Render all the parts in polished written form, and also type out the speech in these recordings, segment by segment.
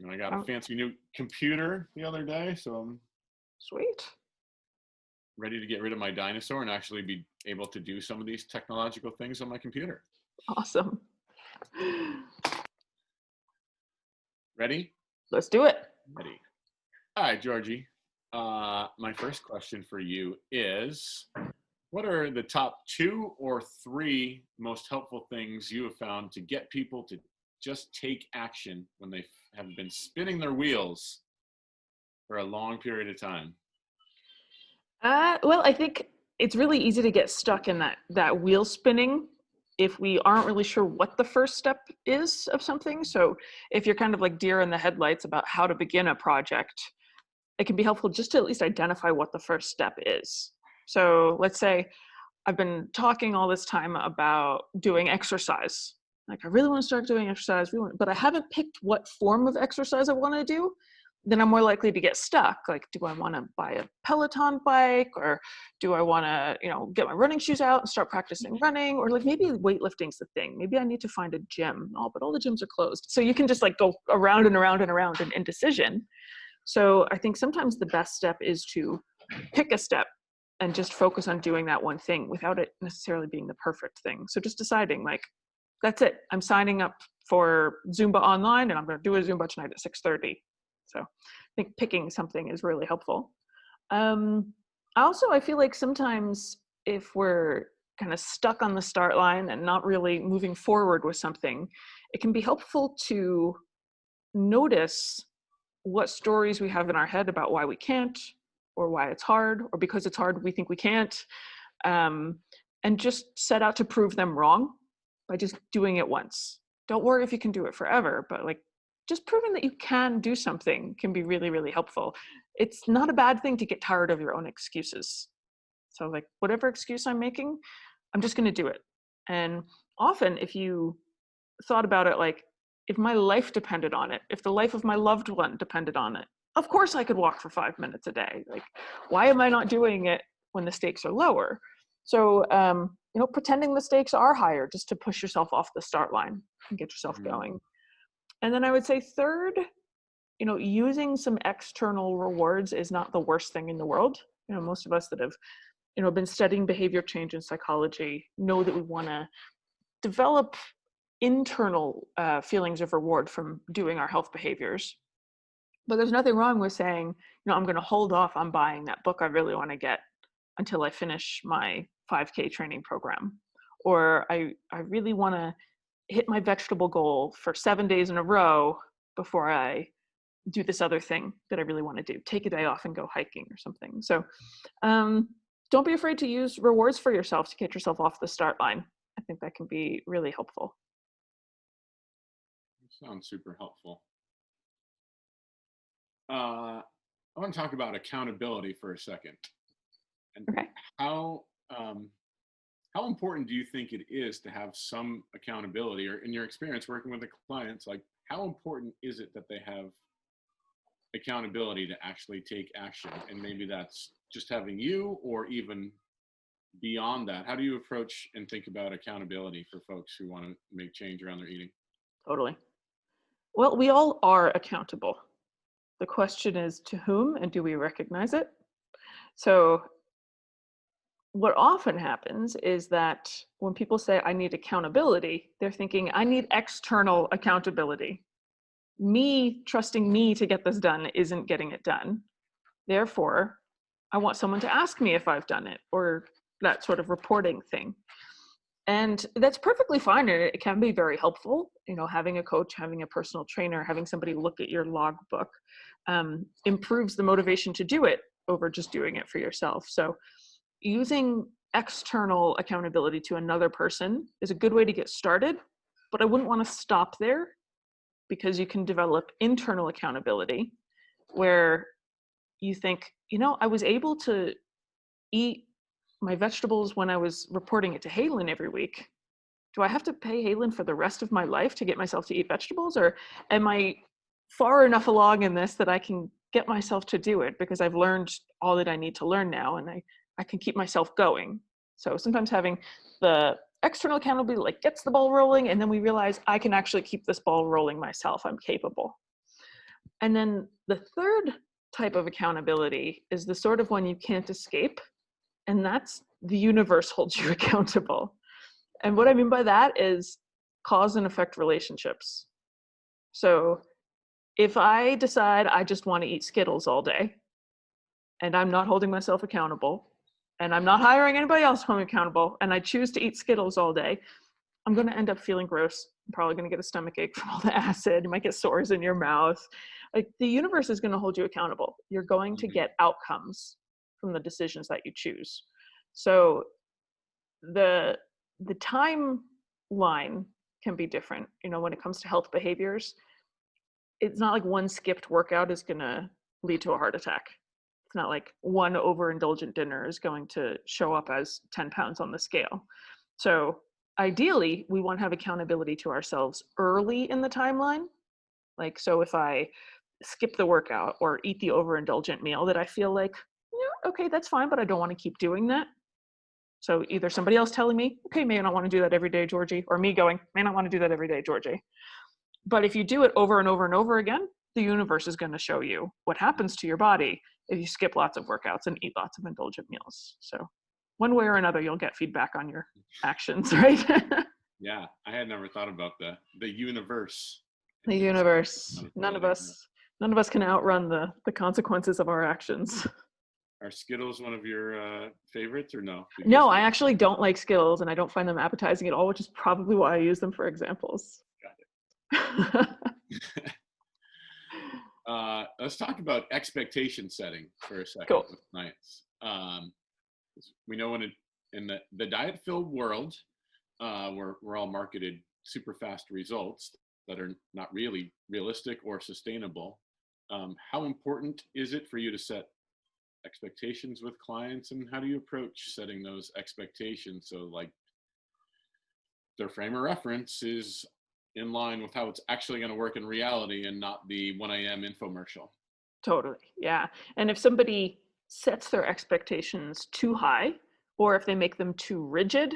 And I got a Oh, fancy new computer the other day, so I'm sweet. ready to get rid of my dinosaur and actually be able to do some of these technological things on my computer. Awesome. Ready? Let's do it. Ready. All right, Georgie. My first question for you is, what are the top 2 or 3 most helpful things you have found to get people to just take action when they have been spinning their wheels for a long period of time? Well, I think it's really easy to get stuck in that wheel spinning if we aren't really sure what the first step is of something. So if you're kind of like deer in the headlights about how to begin a project, it can be helpful just to at least identify what the first step is. So let's say I've been talking all this time about doing exercise. Like I really want to start doing exercise, but I haven't picked what form of exercise I want to do. Then I'm more likely to get stuck. Like, do I want to buy a Peloton bike, or do I want to, get my running shoes out and start practicing running? Or like maybe weightlifting's the thing. Maybe I need to find a gym. Oh, but all the gyms are closed. So you can just like go around and around and around in indecision. So I think sometimes the best step is to pick a step and just focus on doing that one thing without it necessarily being the perfect thing. So just deciding like, that's it. I'm signing up for Zumba online and I'm going to do a Zumba tonight at 6:30. So I think picking something is really helpful. I feel like sometimes if we're kind of stuck on the start line and not really moving forward with something, it can be helpful to notice what stories we have in our head about why we can't, or why it's hard, or because it's hard we think we can't, um, and just set out to prove them wrong by just doing it once. Don't worry if you can do it forever, but like just proving that you can do something can be really, really helpful. It's not a bad thing to get tired of your own excuses. So like whatever excuse I'm making, I'm just going to do it. And often if you thought about it, like if my life depended on it, if the life of my loved one depended on it, of course I could walk for 5 minutes a day. Like, why am I not doing it when the stakes are lower? So, pretending the stakes are higher just to push yourself off the start line and get yourself Mm. going. And then I would say third, using some external rewards is not the worst thing in the world. Most of us that have, been studying behavior change in psychology know that we want to develop internal feelings of reward from doing our health behaviors. But there's nothing wrong with saying, I'm going to hold off on buying that book I really want to get until I finish my 5K training program. Or I really want to hit my vegetable goal for 7 days in a row before I do this other thing that I really want to do. Take a day off and go hiking or something. So don't be afraid to use rewards for yourself to get yourself off the start line. I think that can be really helpful. Sounds super helpful. I want to talk about accountability for a second, and Okay. how um, how important do you think it is to have some accountability, or in your experience working with the clients, like how important is it that they have accountability to actually take action? And maybe that's just having you, or even beyond that. How do you approach and think about accountability for folks who want to make change around their eating? Totally. Well, we all are accountable. The question is to whom and do we recognize it? So, what often happens is that when people say, I need accountability, they're thinking, I need external accountability. Me trusting me to get this done isn't getting it done. Therefore, I want someone to ask me if I've done it, or that sort of reporting thing. And that's perfectly fine. And it can be very helpful, having a coach, having a personal trainer, having somebody look at your logbook improves the motivation to do it over just doing it for yourself. So using external accountability to another person is a good way to get started, but I wouldn't want to stop there, because you can develop internal accountability where you think, I was able to eat my vegetables when I was reporting it to Haylin every week. Do I have to pay Haylin for the rest of my life to get myself to eat vegetables? Or am I far enough along in this that I can get myself to do it because I've learned all that I need to learn now, and I can keep myself going? So sometimes having the external accountability like gets the ball rolling, and then we realize I can actually keep this ball rolling myself. I'm capable. And then the third type of accountability is the sort of one you can't escape, and that's the universe holds you accountable. And what I mean by that is cause and effect relationships. So if I decide I just want to eat Skittles all day, and I'm not holding myself accountable, and I'm not hiring anybody else to hold me accountable, and I choose to eat Skittles all day, I'm going to end up feeling gross. I'm probably going to get a stomach ache from all the acid. You might get sores in your mouth. Like, the universe is going to hold you accountable. You're going to get outcomes from the decisions that you choose. So the timeline can be different. You know, when it comes to health behaviors, it's not like one skipped workout is going to lead to a heart attack. It's not like one overindulgent dinner is going to show up as 10 pounds on the scale. So ideally, we want to have accountability to ourselves early in the timeline. Like, so if I skip the workout or eat the overindulgent meal, that I feel like, yeah, okay, that's fine, but I don't want to keep doing that. So either somebody else telling me, okay, may not want to do that every day, Georgie, or me going, may not want to do that every day, Georgie. But if you do it over and over and over again, the universe is going to show you what happens to your body if you skip lots of workouts and eat lots of indulgent meals. So one way or another, you'll get feedback on your actions, right? Yeah, I had never thought about the universe. The universe. None of us can outrun the consequences of our actions. Are Skittles one of your favorites or no? No, I actually don't like Skittles, and I don't find them appetizing at all, which is probably why I use them for examples. Got it. Let's talk about expectation setting for a second with clients. We know in the diet-filled world, we're all marketed super fast results that are not really realistic or sustainable. How important is it for you to set expectations with clients, and how do you approach setting those expectations so like their frame of reference is in line with how it's actually going to work in reality and not the 1 a.m. infomercial? Totally. Yeah. And if somebody sets their expectations too high, or if they make them too rigid,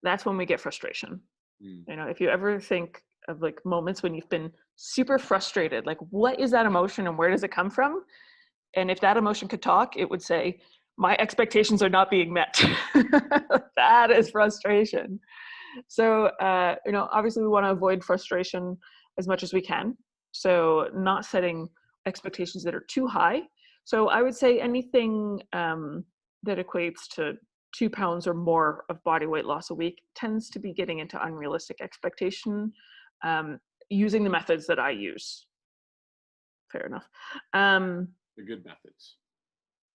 that's when we get frustration. You know, if you ever think of like moments when you've been super frustrated, like what is that emotion and where does it come from? And if that emotion could talk, it would say, my expectations are not being met. That is frustration. So, you know, obviously we want to avoid frustration as much as we can. So not setting expectations that are too high. So I would say anything that equates to 2 pounds or more of body weight loss a week tends to be getting into unrealistic expectation, using the methods that I use. Fair enough. The good methods.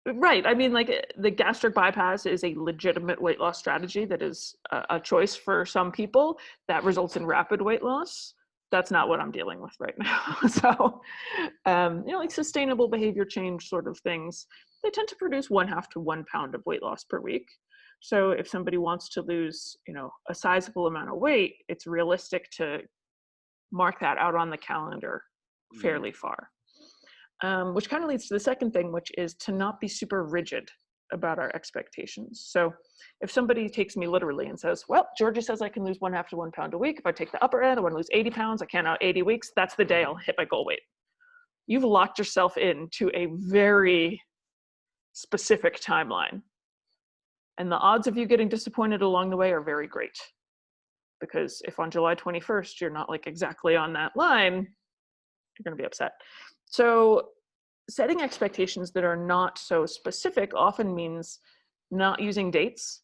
Right. I mean, like the gastric bypass is a legitimate weight loss strategy that is a choice for some people that results in rapid weight loss. That's not what I'm dealing with right now. So, you know, like sustainable behavior change sort of things, they tend to produce 1/2 to 1 pound of weight loss per week. So if somebody wants to lose, you know, a sizable amount of weight, it's realistic to mark that out on the calendar fairly far. Which kind of leads to the second thing, which is to not be super rigid about our expectations. So if somebody takes me literally and says, well, Georgie says I can lose 1/2 to 1 pound a week. If I take the upper end, I want to lose 80 pounds. I can't out 80 weeks. That's the day I'll hit my goal weight. You've locked yourself into a very specific timeline. And the odds of you getting disappointed along the way are very great. Because if on July 21st, you're not like exactly on that line, you're going to be upset. So setting expectations that are not so specific often means not using dates,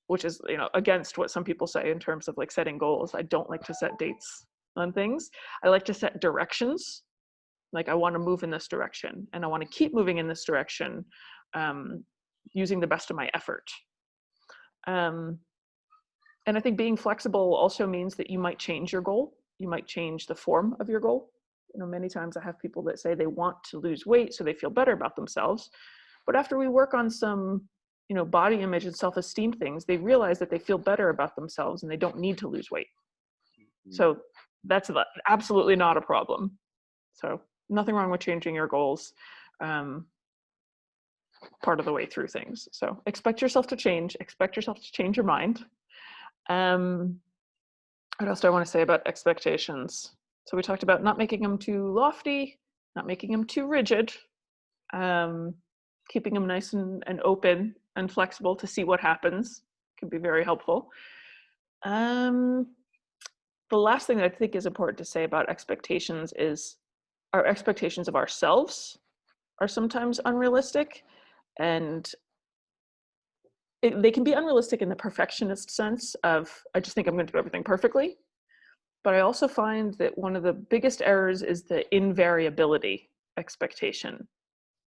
which is, you know, against what some people say in terms of like setting goals. I don't like to set dates on things. I like to set directions. Like I want to move in this direction and I want to keep moving in this direction, using the best of my effort. And I think being flexible also means that you might change your goal. You might change the form of your goal. You know, many times I have people that say they want to lose weight so they feel better about themselves. But after we work on some, you know, body image and self-esteem things, they realize that they feel better about themselves and they don't need to lose weight. So that's absolutely not a problem. So nothing wrong with changing your goals part of the way through things. So expect yourself to change your mind. What else do I want to say about expectations? So we talked about not making them too lofty, not making them too rigid, keeping them nice and open and flexible to see what happens can be very helpful. The last thing that I think is important to say about expectations is our expectations of ourselves are sometimes unrealistic, and they can be unrealistic in the perfectionist sense of, I just think I'm going to do everything perfectly. But I also find that one of the biggest errors is the invariability expectation,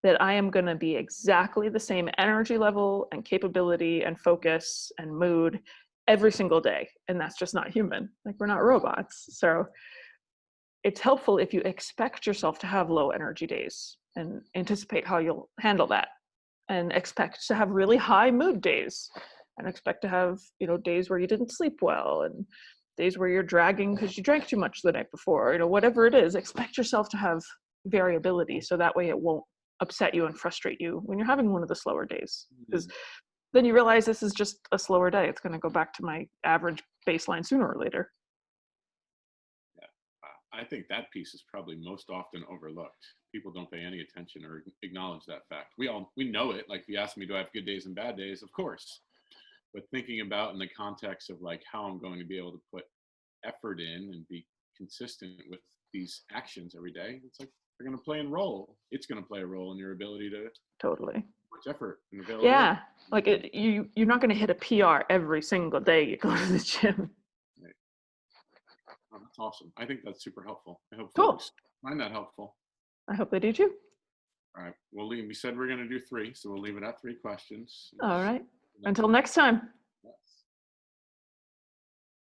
that I am going to be exactly the same energy level and capability and focus and mood every single day. And that's just not human. Like, we're not robots. So it's helpful if you expect yourself to have low energy days and anticipate how you'll handle that, and expect to have really high mood days, and expect to have, days where you didn't sleep well, and days where you're dragging because you drank too much the night before, whatever it is, expect yourself to have variability, so that way it won't upset you and frustrate you when you're having one of the slower days. Because then you realize this is just a slower day. It's going to go back to my average baseline sooner or later. I think that piece is probably most often overlooked. People don't pay any attention or acknowledge that fact. We know it. Like, if you ask me, do I have good days and bad days? Of course. But thinking about in the context of like how I'm going to be able to put effort in and be consistent with these actions every day, it's like they're going to play a role. It's going to play a role in your ability to totally much effort and availability. Yeah, like you're not going to hit a PR every single day you go to the gym. Right. Oh, that's awesome. I think that's super helpful. I hope Cool. folks find that helpful. I hope they do too. All right. Well, we said we're going to do 3, so we'll leave it at 3 questions. All right. Until next time.